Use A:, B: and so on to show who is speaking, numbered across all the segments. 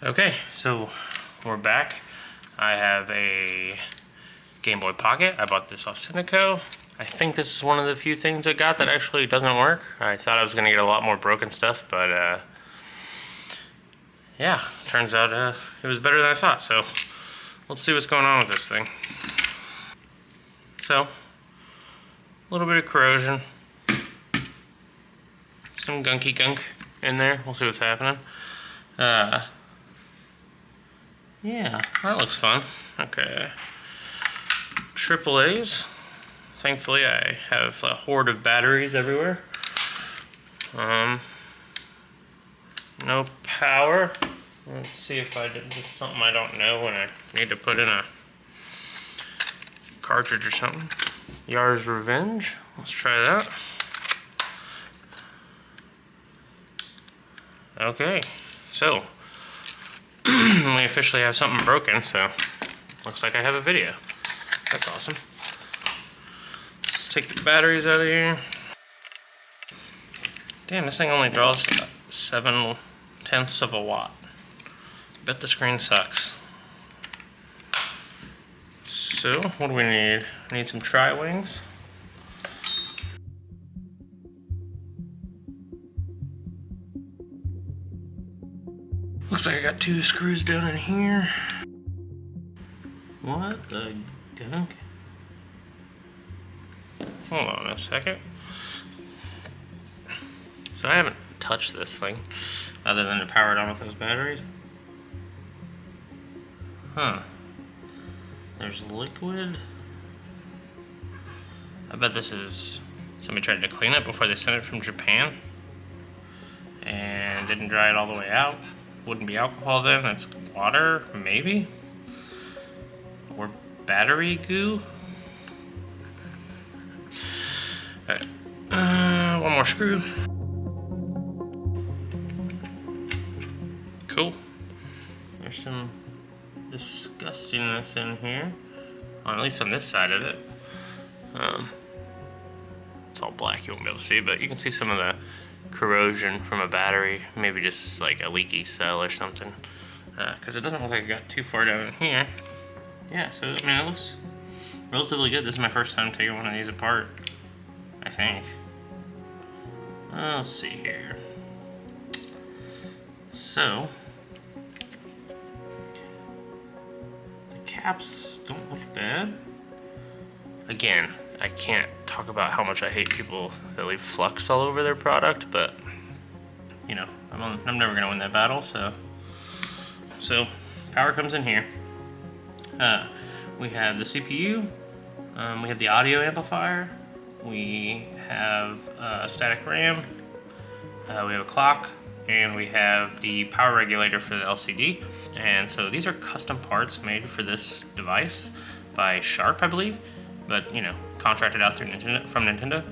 A: Okay, so we're back. I have a Gameboy Pocket. I bought this off Sendico. I think this is one of the few things I got that actually doesn't work. I thought I was gonna get a lot more broken stuff, but yeah, turns out it was better than I thought. So let's see what's going on with this thing. So, a little bit of corrosion. Some gunky gunk in there. We'll see what's happening. Yeah, that looks fun. Okay. AAAs. Thankfully, I have a horde of batteries everywhere. No power. Let's see if I did this something I don't know when I need to put in a cartridge or something. Yar's Revenge. Let's try that. Okay, so we officially have something broken, so looks like I have a video. That's awesome. Let's take the batteries out of here. Damn, this thing only draws 7/10 of a watt. Bet the screen sucks. So, what do we need? We need some tri-wings. Looks like I got 2 screws down in here. What the gunk? Hold on a second. So I haven't touched this thing other than to power it on with those batteries. Huh. There's liquid. I bet this is somebody tried to clean it before they sent it from Japan and didn't dry it all the way out. Wouldn't be alcohol then, it's water, maybe? Or battery goo? Alright, one more screw. Cool. There's some disgustingness in here, at least on this side of it. It's all black, you won't be able to see, but you can see some of the corrosion from a battery, maybe just like a leaky cell or something, because it doesn't look like it got too far down in here. Yeah, so I mean, it looks relatively good. This is my first time taking one of these apart, I think. Let's see here. So the caps don't look bad. Again, I can't talk about how much I hate people that leave flux all over their product, but you know, I'm never gonna win that battle. So power comes in here. We have the CPU, we have the audio amplifier, we have static RAM, we have a clock, and we have the power regulator for the LCD. And so these are custom parts made for this device by Sharp, I believe, but you know, contracted out through from Nintendo.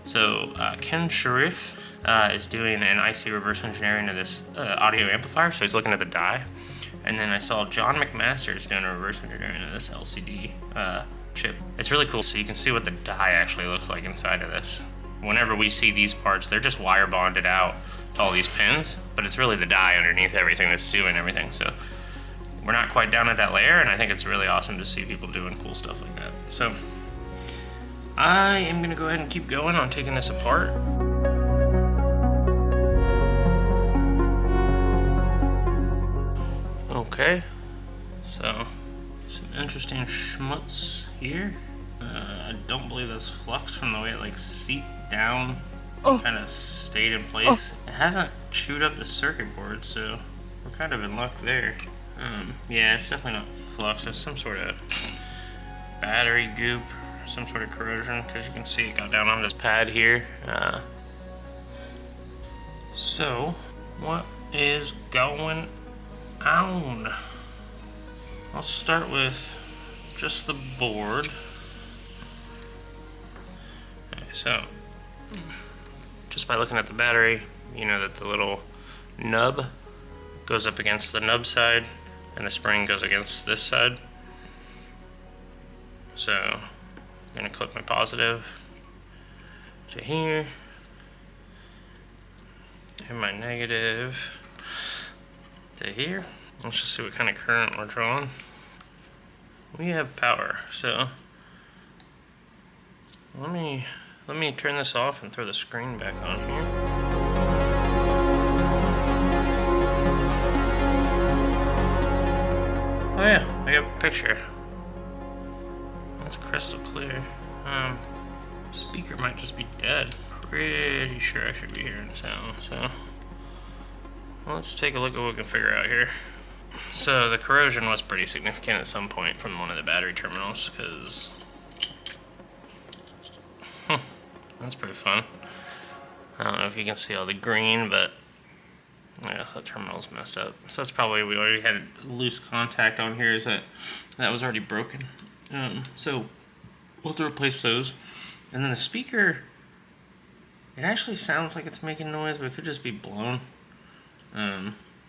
A: So Ken Sharif is doing an IC reverse engineering of this audio amplifier, so he's looking at the die. And then I saw John McMaster's doing a reverse engineering of this LCD chip. It's really cool, so you can see what the die actually looks like inside of this. Whenever we see these parts, they're just wire bonded out to all these pins, but it's really the die underneath everything that's doing everything. So we're not quite down at that layer, and I think it's really awesome to see people doing cool stuff like that. So I am gonna go ahead and keep going on taking this apart. Okay, so some interesting schmutz here. I don't believe that's flux from the way it like seeped down, kind of stayed in place. It hasn't chewed up the circuit board, so we're kind of in luck there. Yeah, it's definitely not flux. It's some sort of battery goop, some sort of corrosion, because you can see it got down on this pad here. So, what is going on? I'll start with just the board. Okay, so, just by looking at the battery, you know that the little nub goes up against the nub side, and the spring goes against this side. So, I'm gonna clip my positive to here, and my negative to here. Let's just see what kind of current we're drawing. We have power, so let me turn this off and throw the screen back on here. Oh yeah, I got a picture. That's crystal clear. Speaker might just be dead. Pretty sure I should be hearing sound, so let's take a look at what we can figure out here. So the corrosion was pretty significant at some point from one of the battery terminals, because that's pretty fun. I don't know if you can see all the green, but I guess that terminal's messed up. So that's probably, we already had loose contact on here, is that was already broken. So we'll have to replace those. And then the speaker, it actually sounds like it's making noise, but it could just be blown.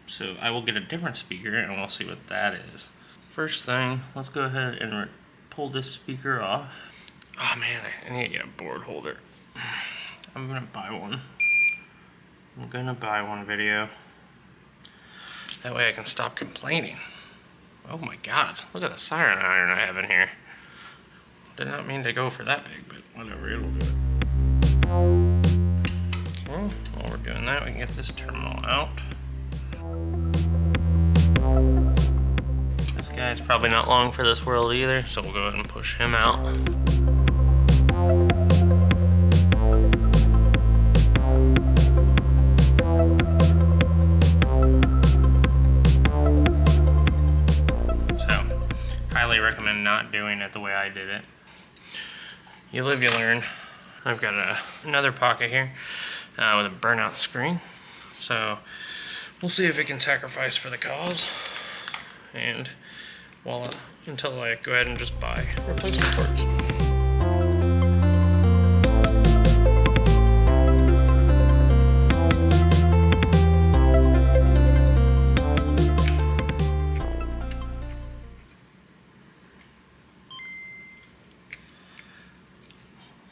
A: So I will get a different speaker and we'll see what that is. First thing, let's go ahead and pull this speaker off. Oh man, I need to get a board holder. I'm gonna buy one. I'm gonna buy one, video. That way I can stop complaining. Oh my god, look at the siren iron I have in here. Did not mean to go for that big, but whatever, it'll do it. Okay, while we're doing that, we can get this terminal out. This guy's probably not long for this world either, so we'll go ahead and push him out. So, highly recommend not doing it the way I did it. You live, you learn. I've got another pocket here with a burnout screen. So we'll see if it can sacrifice for the cause. And until I go ahead and just buy replacement parts.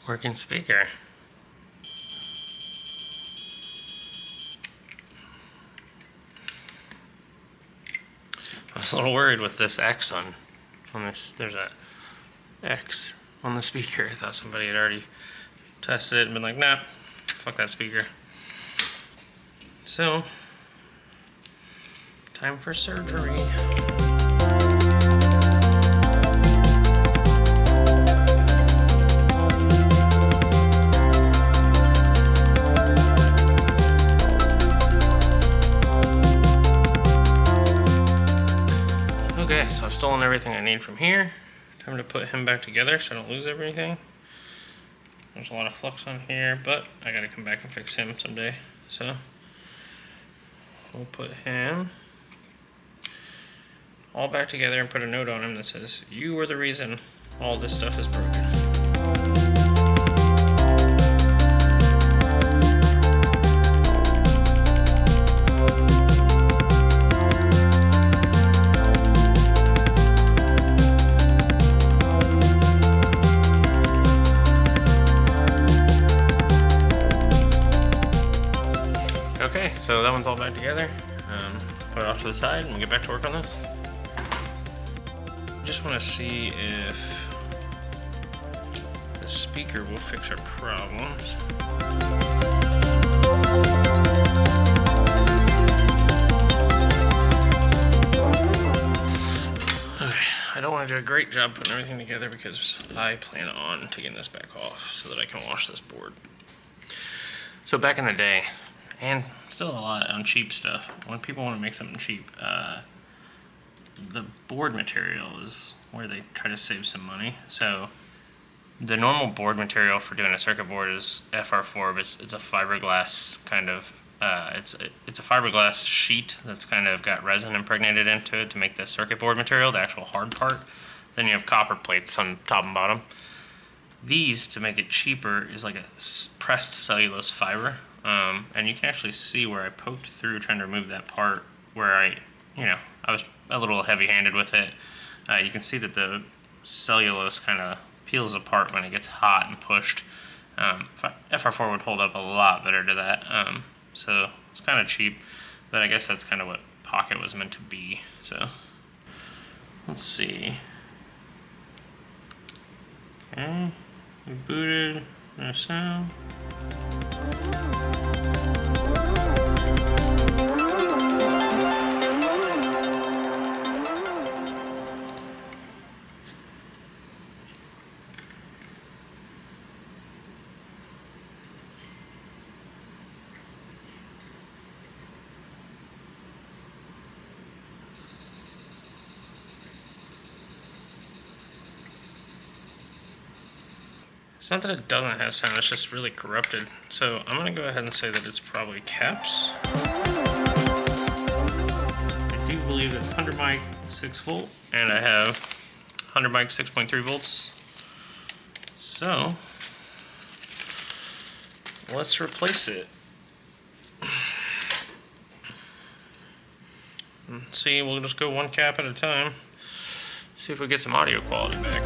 A: Working speaker. I was a little worried with this X on this. There's a X on the speaker. I thought somebody had already tested it and been like, nah, fuck that speaker. So, time for surgery. Okay, so I've stolen everything I need from here. Time to put him back together so I don't lose everything. There's a lot of flux on here, but I gotta come back and fix him someday. So we'll put him all back together and put a note on him that says, "You were the reason all this stuff is broken." Okay, so that one's all back together. Put it off to the side and we'll get back to work on this. Just want to see if the speaker will fix our problems. Okay, I don't want to do a great job putting everything together because I plan on taking this back off so that I can wash this board. So back in the day, and still a lot on cheap stuff, when people want to make something cheap, the board material is where they try to save some money. So the normal board material for doing a circuit board is FR4, but it's a fiberglass kind of, it's a fiberglass sheet that's kind of got resin impregnated into it to make the circuit board material, the actual hard part. Then you have copper plates on top and bottom. These, to make it cheaper, is like a pressed cellulose fiber. And you can actually see where I poked through trying to remove that part where I was a little heavy-handed with it. You can see that the cellulose kind of peels apart when it gets hot and pushed. FR4 would hold up a lot better to that. So it's kind of cheap, but I guess that's kind of what Pocket was meant to be. So let's see. Okay, we booted, no sound. It's not that it doesn't have sound, it's just really corrupted. So I'm gonna go ahead and say that it's probably caps. I do believe it's 100 mic, 6 volt, and I have 100 mic, 6.3 volts. So let's replace it. See, we'll just go one cap at a time. See if we get some audio quality back.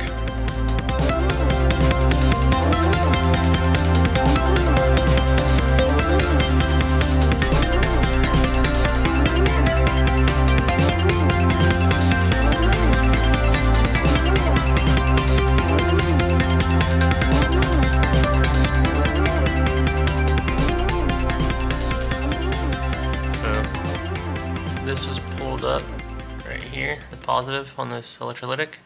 A: This was pulled up right here, the positive on this electrolytic.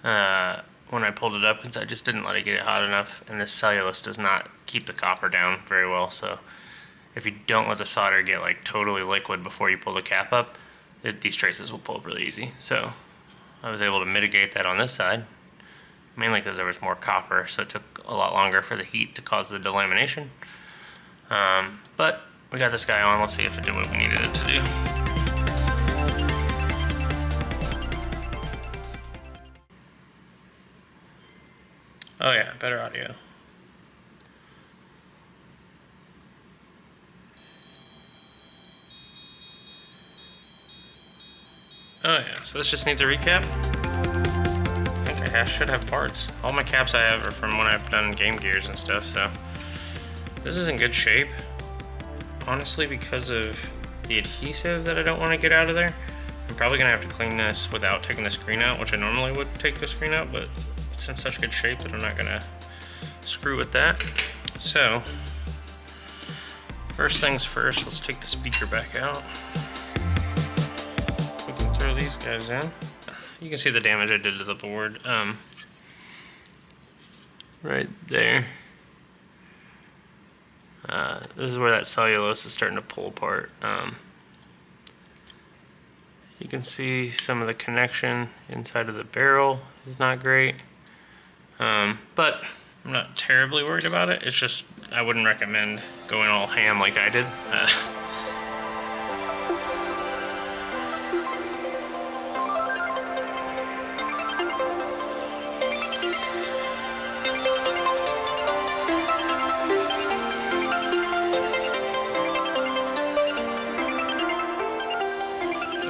A: When I pulled it up, because I just didn't let it get hot enough, and this cellulose does not keep the copper down very well. So if you don't let the solder get like totally liquid before you pull the cap up, these traces will pull up really easy. So I was able to mitigate that on this side, mainly because there was more copper, so it took a lot longer for the heat to cause the delamination. But we got this guy on. Let's see if it did what we needed it to do. Oh yeah, better audio. Oh yeah, so this just needs a recap. I think I should have parts. All my caps I have are from when I've done Game Gears and stuff, so this is in good shape. Honestly, because of the adhesive that I don't want to get out of there, I'm probably gonna have to clean this without taking the screen out, which I normally would take the screen out, but it's in such good shape that I'm not gonna screw with that. So, first things first, let's take the speaker back out. We can throw these guys in. You can see the damage I did to the board. Right there. This is where that cellulose is starting to pull apart. You can see some of the connection inside of the barrel is not great. But I'm not terribly worried about it. It's just, I wouldn't recommend going all ham like I did.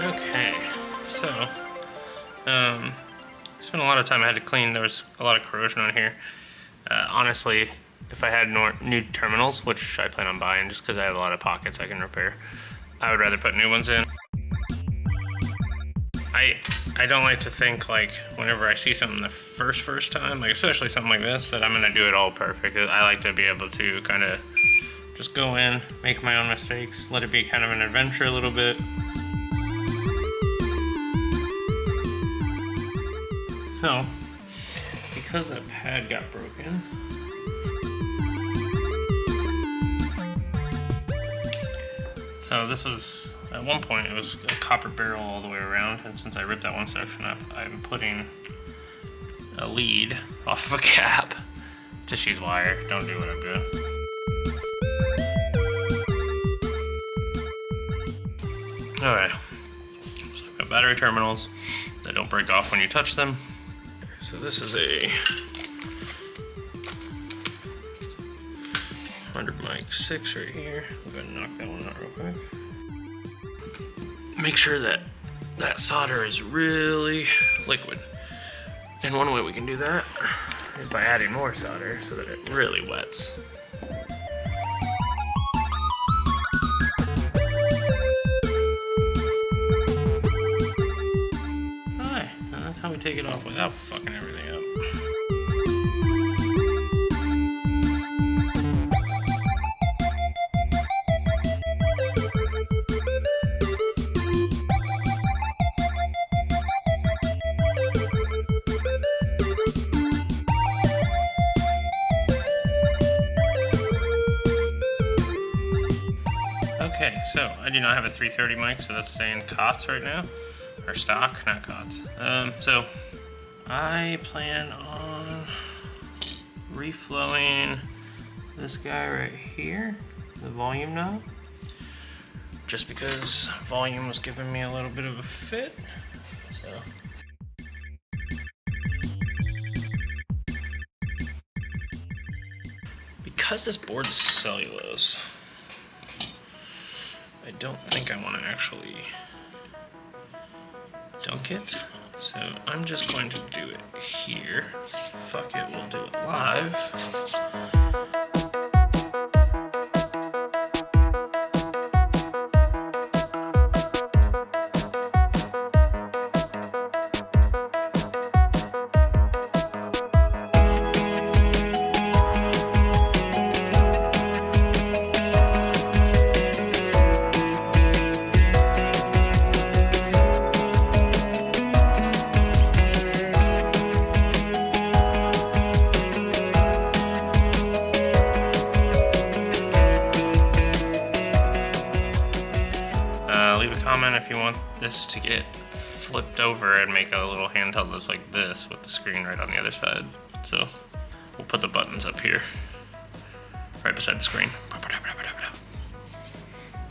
A: Okay, so, spent a lot of time I had to clean. There was a lot of corrosion on here. Honestly, if I had new terminals, which I plan on buying just because I have a lot of pockets I can repair, I would rather put new ones in. I don't like to think like whenever I see something the first time, like especially something like this, that I'm gonna do it all perfect. I like to be able to kind of just go in, make my own mistakes, let it be kind of an adventure a little bit. So, because that pad got broken, so this was, at one point it was a copper barrel all the way around, and since I ripped that one section up, I'm putting a lead off of a cap. Just use wire, don't do what I'm doing. Alright, so I've got battery terminals that don't break off when you touch them. So this is a 100 mic 6 right here. I'm gonna knock that one out real quick. Make sure that that solder is really liquid. And one way we can do that is by adding more solder so that it really wets. we take it off without fucking everything up. Okay, so I do not have a 330 mic, so that's staying COTS right now. Or stock, not COTS. So I plan on reflowing this guy right here, the volume knob, just because volume was giving me a little bit of a fit. So because this board's cellulose, I don't think I want to actually dunk it, so I'm just going to do it here. Fuck it, we'll do it live. Leave a comment if you want this to get flipped over and make a little handheld that's like this with the screen right on the other side. So we'll put the buttons up here, right beside the screen.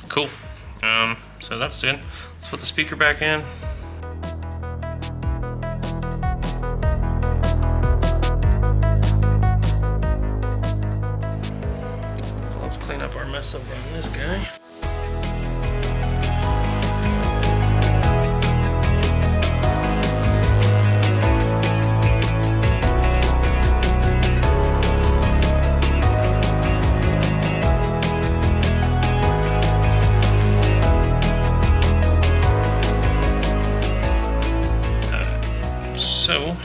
A: Cool. So that's good. Let's put the speaker back in. Let's clean up our mess over on this guy. So,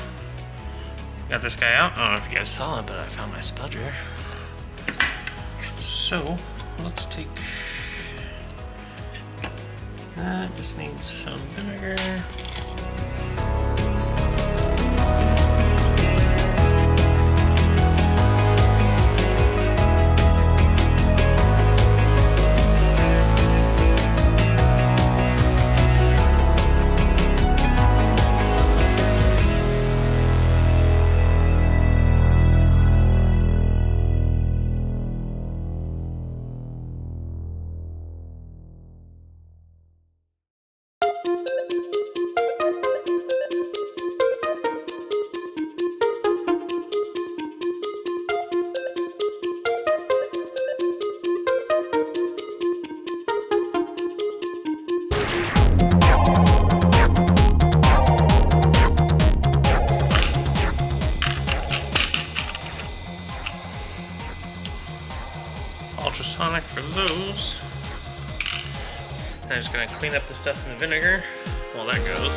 A: got this guy out. I don't know if you guys saw it, but I found my spudger. So, let's take that. Just needs some vinegar. Ultrasonic for those. I'm just gonna clean up the stuff in the vinegar while that goes.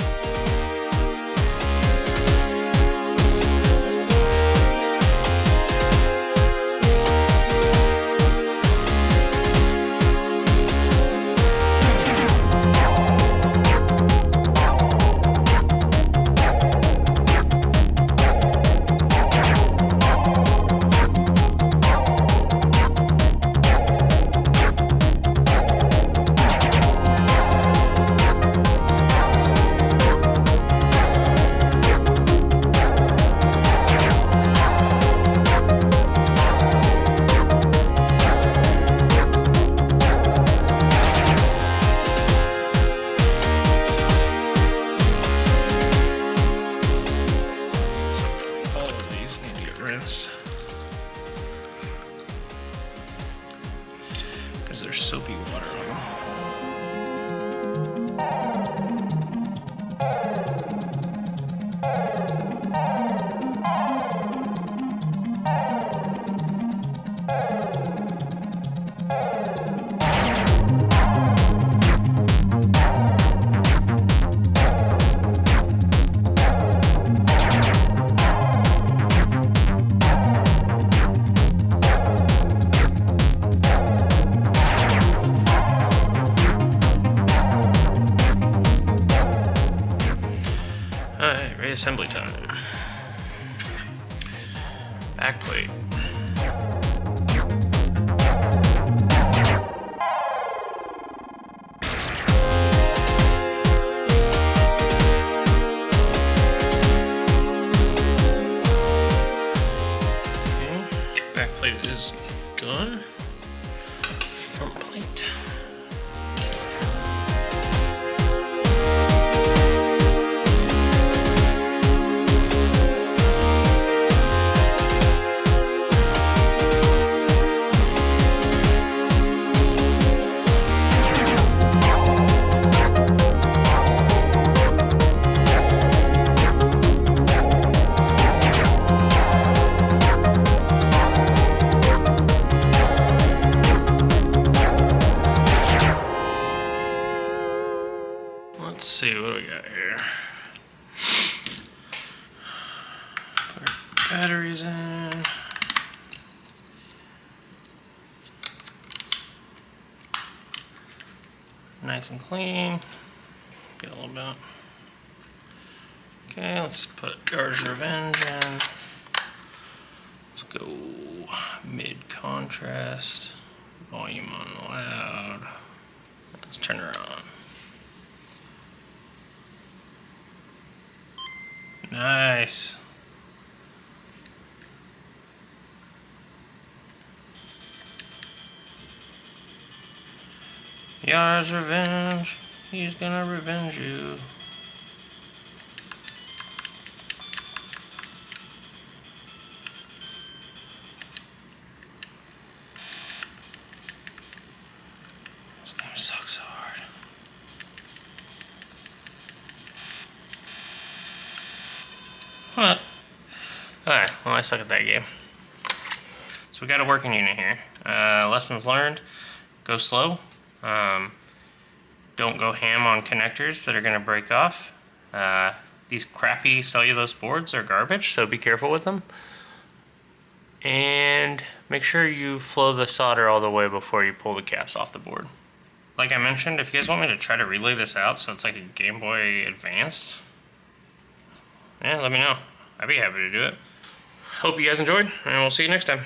A: assembly time. Backplate. Backplate is done. Front plate. Let's see, what do we got here? Put our batteries in. Nice and clean. Get a little bit. Okay, let's put Guard's Revenge in. Let's go mid contrast. Volume on loud. Let's turn her on. Nice. Yar's revenge. He's gonna revenge you. This game sucks so hard. What? Alright, well I suck at that game. So we got a working unit here. Lessons learned, go slow. Don't go ham on connectors that are gonna break off. These crappy cellulose boards are garbage, so be careful with them. And make sure you flow the solder all the way before you pull the caps off the board. Like I mentioned, if you guys want me to try to relay this out so it's like a Game Boy Advanced, yeah, let me know. I'd be happy to do it. Hope you guys enjoyed, and we'll see you next time.